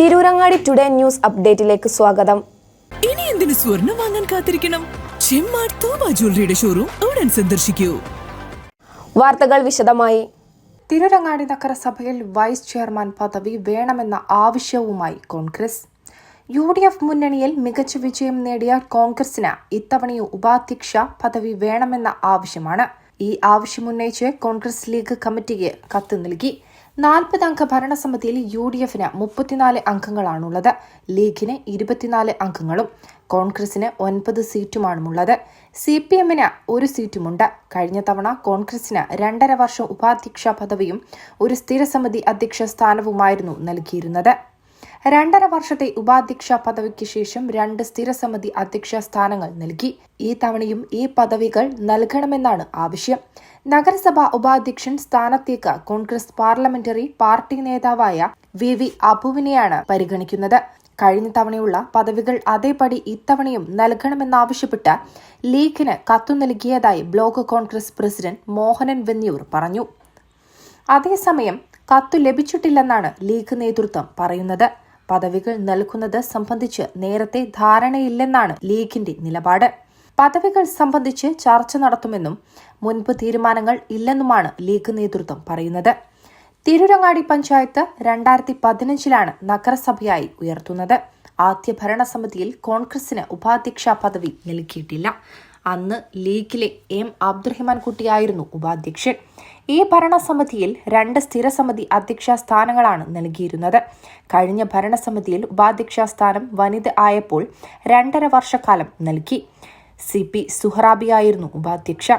Tirurangadi today news അപ്ഡേറ്റിലേക്ക് സ്വാഗതം. ഇനി എന്തിനു സ്വർണം വാങ്ങാൻ കാത്തിരിക്കണം? ചെമ്മാട് തോമ ജ്വല്ലറിയുടെ ഷോറൂം ഉടൻ സന്ദർശിക്കൂ. വാർത്തകൾ വിശദമായി. തിരൂരങ്ങാടി നഗരസഭയിൽ വൈസ് ചെയർമാൻ പദവി വേണമെന്ന ആവശ്യവുമായി കോൺഗ്രസ്. UDF മുന്നണിയിൽ മികച്ച വിജയം നേടിയ കോൺഗ്രസിന് ഇത്തവണയും ഉപാധ്യക്ഷ പദവി വേണമെന്ന ആവശ്യമാണ്. ഈ ആവശ്യമുന്നയിച്ച് കോൺഗ്രസ് ലീഗ് കമ്മിറ്റിക്ക് കത്ത് നൽകി. 40 അംഗ ഭരണസമിതിയിൽ UDFന് 34 അംഗങ്ങളാണുള്ളത്. ലീഗിന് 24 അംഗങ്ങളും കോൺഗ്രസിന് 9 സീറ്റുമാണുള്ളത്. CPMന് 1 സീറ്റുമുണ്ട്. കഴിഞ്ഞ തവണ കോൺഗ്രസിന് 2.5 വർഷം ഉപാധ്യക്ഷ പദവിയും ഒരു സ്ഥിരസമിതി അധ്യക്ഷ സ്ഥാനവുമായിരുന്നു നൽകിയിരുന്നത്. 2.5 വർഷത്തെ ഉപാധ്യക്ഷ പദവിക്ക് ശേഷം 2 സ്ഥിരസമിതി അധ്യക്ഷ സ്ഥാനങ്ങൾ നൽകി. ഈ തവണയും ഈ പദവികൾ നൽകണമെന്നാണ് ആവശ്യം. നഗരസഭാ ഉപാധ്യക്ഷൻ സ്ഥാനത്തേക്ക് കോൺഗ്രസ് പാർലമെന്ററി പാർട്ടി നേതാവായ VV അബുവിനെയാണ് പരിഗണിക്കുന്നത്. കഴിഞ്ഞ തവണയുള്ള പദവികൾ അതേപടി ഇത്തവണയും നൽകണമെന്നാവശ്യപ്പെട്ട് ലീഗിന് കത്തു നൽകിയതായി ബ്ലോക്ക് കോൺഗ്രസ് പ്രസിഡന്റ് മോഹനൻ വെന്നിയൂർ പറഞ്ഞു. അതേസമയം കത്തു ലഭിച്ചിട്ടില്ലെന്നാണ് ലീഗ് നേതൃത്വം പറയുന്നത്. പദവികൾ നൽകുന്നത് സംബന്ധിച്ച് നേരത്തെ ധാരണയില്ലെന്നാണ് ലീഗിന്റെ നിലപാട്. പദവികൾ സംബന്ധിച്ച് ചർച്ച നടത്തുമെന്നും മുൻപ് തീരുമാനങ്ങൾ ഇല്ലെന്നുമാണ് ലീഗ് നേതൃത്വം പറയുന്നത്. തിരൂരങ്ങാടി പഞ്ചായത്ത് 2015 നഗരസഭയായി ഉയർത്തുന്നത്. ആദ്യ ഭരണസമിതിയിൽ കോൺഗ്രസിന് ഉപാധ്യക്ഷ പദവി നൽകിയിട്ടില്ല. അന്ന് ലീഗിലെ M അബ്ദുറഹിമാൻ കുട്ടിയായിരുന്നു ഉപാധ്യക്ഷൻ. ഈ ഭരണസമിതിയിൽ 2 സ്ഥിരസമിതി അധ്യക്ഷ സ്ഥാനങ്ങളാണ് നൽകിയിരുന്നത്. കഴിഞ്ഞ ഭരണസമിതിയിൽ ഉപാധ്യക്ഷ സ്ഥാനം വനിത ആയപ്പോൾ 2.5 വർഷക്കാലം നൽകി. CP സുഹറാബിയായിരുന്നു ഉപാധ്യക്ഷ.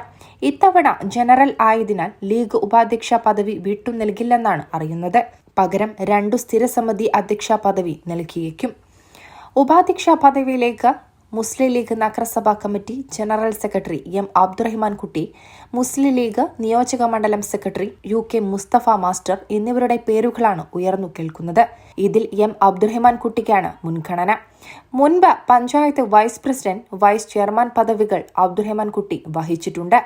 ഇത്തവണ ജനറൽ ആയതിനാൽ ലീഗ് ഉപാധ്യക്ഷ പദവി വിട്ടു നൽകില്ലെന്നാണ് അറിയുന്നത്. പകരം 2 സ്ഥിരസമിതി അധ്യക്ഷ പദവി നൽകിയേക്കും. ഉപാധ്യക്ഷ പദവിയിലേക്ക് മുസ്ലിം ലീഗ് നഗരസഭാ committee general secretary M Abdurahiman കുട്ടി, മുസ്ലിം ലീഗ് നിയോജക മണ്ഡലം സെക്രട്ടറി UK മുസ്തഫ മാസ്റ്റർ എന്നിവരുടെ പേരുകളാണ് ഉയർന്നു കേൾക്കുന്നത്. ഇതിൽ M അബ്ദുറഹിമാൻ കുട്ടിക്കാണ് മുൻഗണന. മുൻപ് panchayat vice president, vice chairman പദവികൾ അബ്ദുറഹിമാൻ കുട്ടി വഹിച്ചിട്ടുണ്ട്.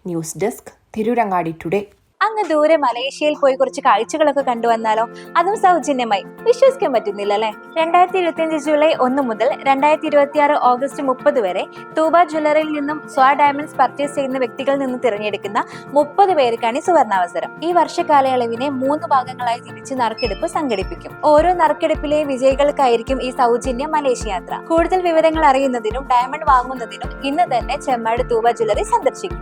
News desk, Tirurangadi today. അങ്ങ് ദൂരെ മലേഷ്യയിൽ പോയി കുറച്ച് കാഴ്ചകളൊക്കെ കണ്ടുവന്നാലോ? അതും സൗജന്യമായി. വിശ്വസിക്കാൻ പറ്റുന്നില്ല അല്ലേ? 2025 ജൂലൈ 1 മുതൽ 2026 ഓഗസ്റ്റ് 30 വരെ തൂബ ജ്വല്ലറിയിൽ നിന്നും സ്വാ ഡയമണ്ട്സ് പർച്ചേസ് ചെയ്യുന്ന വ്യക്തികളിൽ നിന്ന് തിരഞ്ഞെടുക്കുന്ന 30 പേർക്കാണ് ഈ സുവർണാവസരം. ഈ വർഷകാലയളവിനെ 3 ഭാഗങ്ങളായി തിരിച്ച് നറുക്കെടുപ്പ് സംഘടിപ്പിക്കും. ഓരോ നറുക്കെടുപ്പിലെ വിജയികൾക്കായിരിക്കും ഈ സൗജന്യ മലേഷ്യ യാത്ര. കൂടുതൽ വിവരങ്ങൾ അറിയുന്നതിനും ഡയമണ്ട് വാങ്ങുന്നതിനും ഇന്ന് തന്നെ ചെമ്മാട് തൂബ ജ്വല്ലറി സന്ദർശിക്കും.